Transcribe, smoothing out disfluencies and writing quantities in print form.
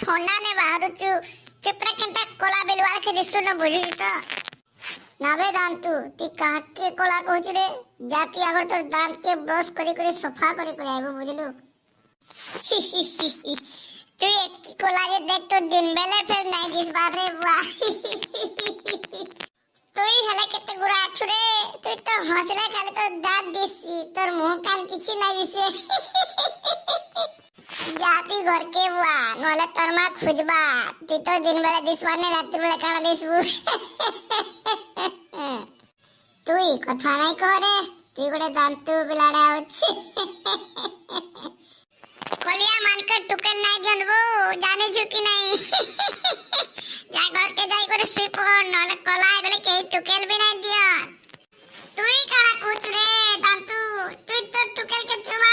ଥଣ୍ଡା ନେ ବାହାରୁଛୁ ଚୁପରା କେନ୍ତା କଲା ବେଲୱାଳ କେ ଦିଶୁ न ବୁଝିଛୁ ତ ନାବେ ଦାନ୍ତୁ ତୁ କାହାକେ କଲା କହୁଛୁ ରେ ଜାତି ଆଗର ତୋର ଦାନ୍ତ କେ ବ୍ରଶ କରି କରି ସଫା କରି କରି ଆଇବୁ ବୁଝିଲୁ তুই এতকি কলা রে দেখ তো দিন বেলা ফের নাই দিস বারে বাহ তুই হেলে কেতে গুড়া আছু রে তুই তো হসলে খালি তোর দাঁত দিছি তোর মুখ কান কিছু নাই দিছে জাতি ঘরকে বুয়া নলে তোর মা খুঁজবা তুই তো দিন বেলা দিসবা না রাত্রি বেলা কানা দিসবু তুই কথা নাই করে তুই গোটে দান্তু বিলাড়া আছে কলিয়া মানকর টুকেল নাই জানবো জানিছু কি নাই যা ঘরকে যাই করে শুই পড় নলে কলা গলে কে টুকেল বি নাই দিও তুই কারা কুতরে দান্তু তুই তো টুকেল কে চুমা